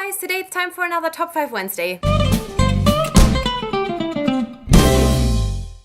Hi guys, today it's time for another Top 5 Wednesday.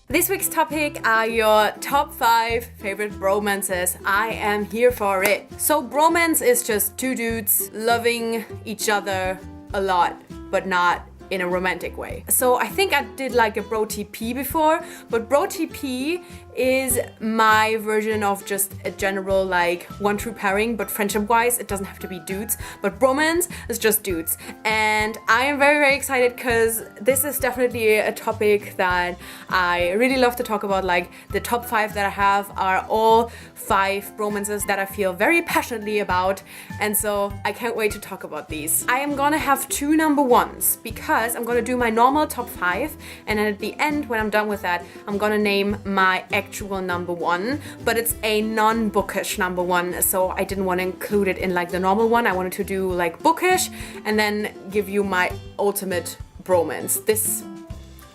This week's topic are your top 5 favorite bromances. I am here for it. So bromance is just two dudes loving each other a lot, but not in a romantic way. So I think I did like a bro TP before, but bro TP is my version of just a general like one true pairing, but friendship wise it doesn't have to be dudes, but bromance is just dudes. And I am very excited because this is definitely a topic that I really love to talk about. Like the top 5 that I have are all 5 bromances that I feel very passionately about, and so I can't wait to talk about these. I am gonna have 2 number ones because I'm gonna do my normal top 5, and then at the end when I'm done with that I'm gonna name my actual number 1, but it's a non-bookish number 1, so I didn't want to include it in like the normal one. I wanted to do like bookish and then give you my ultimate bromance. This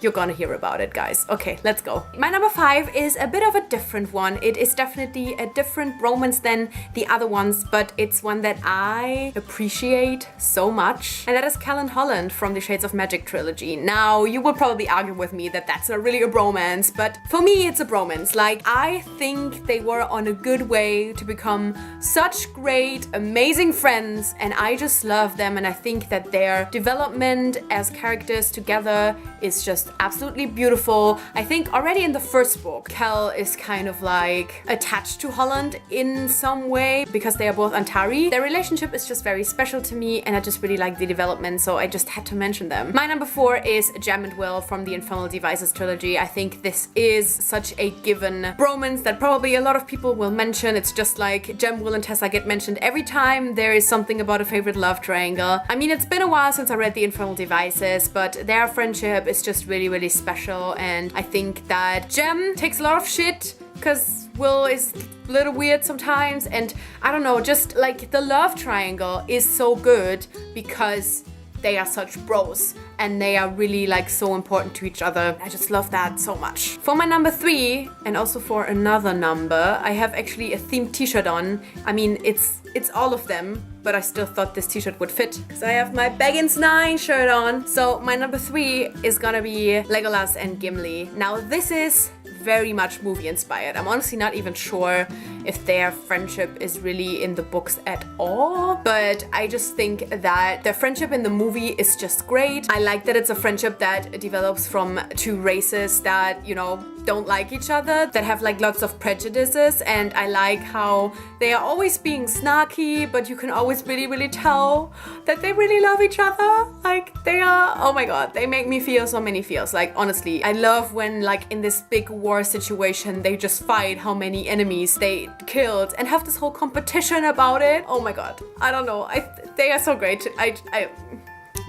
you're gonna hear about it, guys. Okay, let's go. My number 5 is a bit of a different one. It is definitely a different bromance than the other ones, but it's one that I appreciate so much, and that is Cal and Holland from the Shades of Magic trilogy. Now, you will probably argue with me that that's not really a bromance, but for me, it's a bromance. Like, I think they were on a good way to become such great, amazing friends, and I just love them, and I think that their development as characters together is just absolutely beautiful. I think already in the first book, Cal is kind of like attached to Holland in some way because they are both Antari. Their relationship is just very special to me, and I just really like the development, so I just had to mention them. My number 4 is Jem and Will from the Infernal Devices trilogy. I think this is such a given bromance that probably a lot of people will mention. It's just like Jem, Will, and Tessa get mentioned every time there is something about a favorite love triangle. I mean, it's been a while since I read the Infernal Devices, but their friendship is just really special, and I think that Jem takes a lot of shit because Will is a little weird sometimes, and I don't know, just like the love triangle is so good because they are such bros and they are really like so important to each other. I just love that so much. For my number 3, and also for another number, I have actually a themed t-shirt on. I mean, it's all of them, but I still thought this t-shirt would fit because I have my Baggins 9 shirt on. So my number 3 is gonna be Legolas and Gimli. Now this is very much movie inspired. I'm honestly not even sure if their friendship is really in the books at all, but I just think that their friendship in the movie is just great. I like that it's a friendship that develops from 2 races that, you know, don't like each other, that have like lots of prejudices, and I like how they are always being snarky, but you can always really tell that they really love each other. Like they are, oh my god, they make me feel so many feels. Like honestly, I love when like in this big war situation they just fight how many enemies they killed and have this whole competition about it. Oh my god, I don't know, they are so great. I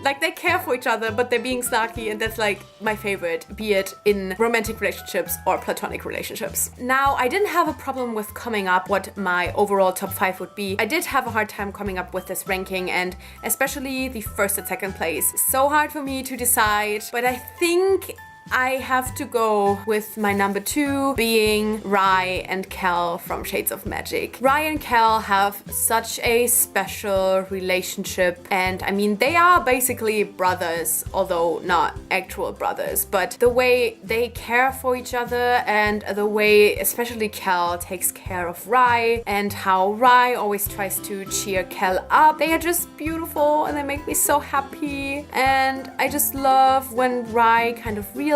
like they care for each other, but they're being snarky, and that's like my favorite, be it in romantic relationships or platonic relationships. Now, I didn't have a problem with coming up what my overall top 5 would be. I did have a hard time coming up with this ranking, and especially the first and second place. So hard for me to decide, but I think I have to go with my number 2 being Rye and Cal from Shades of Magic. Rye and Cal have such a special relationship, and I mean they are basically brothers, although not actual brothers, but the way they care for each other and the way especially Cal takes care of Rye and how Rye always tries to cheer Cal up, they are just beautiful and they make me so happy. And I just love when Rye kind of realizes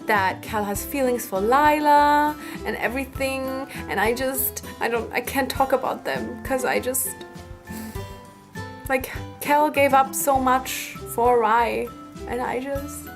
that Cal has feelings for Lila and everything, and I can't talk about them because I just like Cal gave up so much for Rye, and I just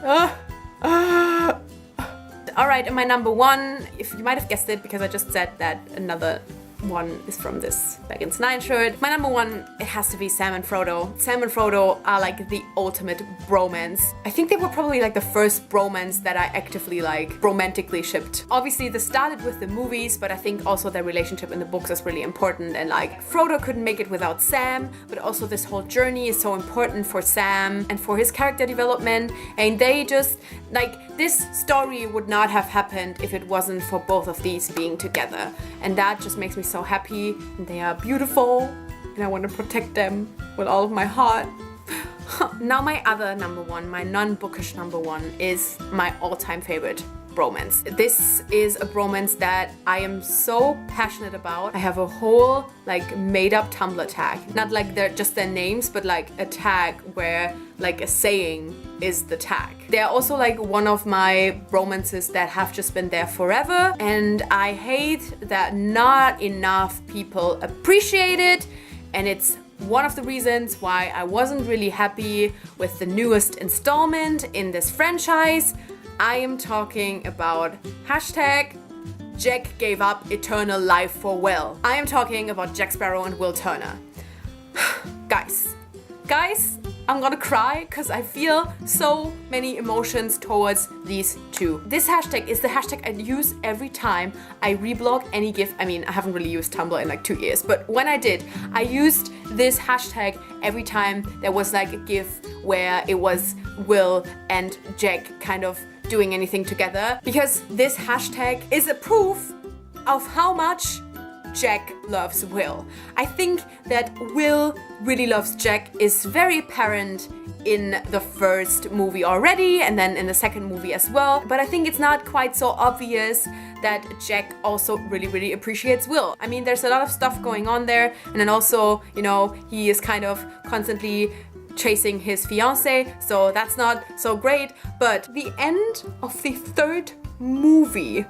Alright, and my number 1, if you might have guessed it because I just said that another one is from this Baggins 9 shirt. My number 1, it has to be Sam and Frodo. Sam and Frodo are like the ultimate bromance. I think they were probably like the first bromance that I actively like romantically shipped. Obviously this started with the movies, but I think also their relationship in the books is really important, and like Frodo couldn't make it without Sam, but also this whole journey is so important for Sam and for his character development, and they just like this story would not have happened if it wasn't for both of these being together, and that just makes me so happy. And they are beautiful and I want to protect them with all of my heart. Now my other number one, my non-bookish number one, is my all-time favorite bromance. This is a bromance that I am so passionate about. I have a whole like made-up Tumblr tag. Not like they're just their names, but like a tag where like a saying is the tag. They're also like one of my romances that have just been there forever, and I hate that not enough people appreciate it, and it's one of the reasons why I wasn't really happy with the newest installment in this franchise. I am talking about hashtag Jack gave up eternal life for Will. I am talking about Jack Sparrow and Will Turner. Guys, I'm gonna cry because I feel so many emotions towards these two. This hashtag is the hashtag I use every time I reblog any GIF. I mean, I haven't really used Tumblr in like 2 years, but when I did, I used this hashtag every time there was like a GIF where it was Will and Jack kind of doing anything together, because this hashtag is a proof of how much Jack loves Will. I think that Will really loves Jack is very apparent in the first movie already, and then in the second movie as well. But I think it's not quite so obvious that Jack also really appreciates Will. I mean, there's a lot of stuff going on there, and then also, you know, he is kind of constantly chasing his fiance, so that's not so great. But the end of the third movie,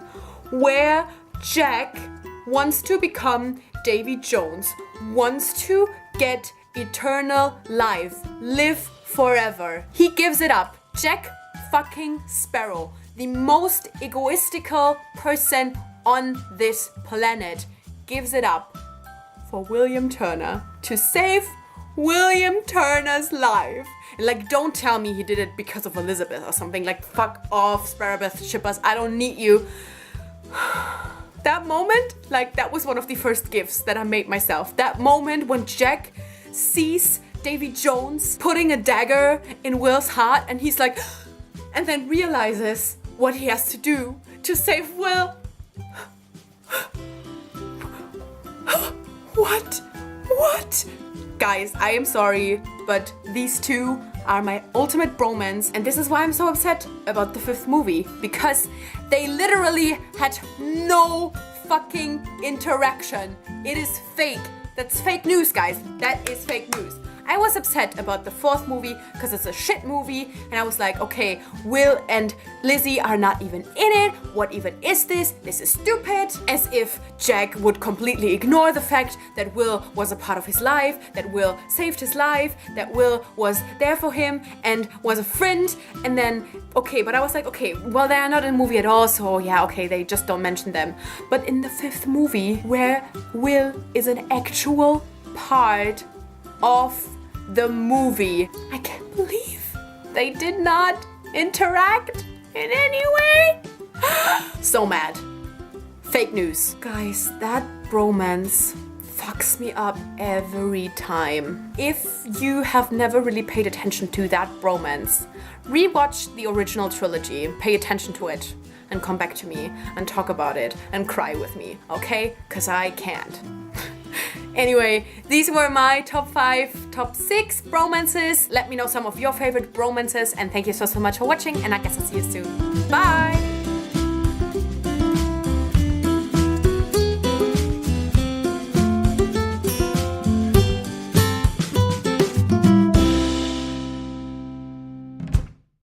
where Jack wants to become Davy Jones, wants to get eternal life, live forever. He gives it up. Jack fucking Sparrow, the most egoistical person on this planet, gives it up for William Turner to save William Turner's life. Like, don't tell me he did it because of Elizabeth or something. Like, fuck off, Sparrowbeth shippers. I don't need you. That moment, like, that was one of the first gifts that I made myself. That moment when Jack sees Davy Jones putting a dagger in Will's heart, and he's like, and then realizes what he has to do to save Will. What? Guys, I am sorry, but these two are my ultimate bromance, and this is why I'm so upset about the fifth movie, because they literally had no fucking interaction. It is fake. That's fake news, guys. That is fake news. I was upset about the fourth movie because it's a shit movie, and I was like, okay, Will and Lizzie are not even in it. What even is this? This is stupid. As if Jack would completely ignore the fact that Will was a part of his life, that Will saved his life, that Will was there for him and was a friend. And then, okay, but I was like, okay, well, they are not in the movie at all, so yeah, okay, they just don't mention them. But in the fifth movie, where Will is an actual part of the movie, I can't believe they did not interact in any way. So mad. Fake news. Guys, that bromance fucks me up every time. If you have never really paid attention to that bromance, rewatch the original trilogy, pay attention to it, and come back to me and talk about it and cry with me, okay? Because I can't. Anyway, these were my top 5, top 6 bromances. Let me know some of your favorite bromances, and thank you so much for watching, and I guess I'll see you soon. Bye!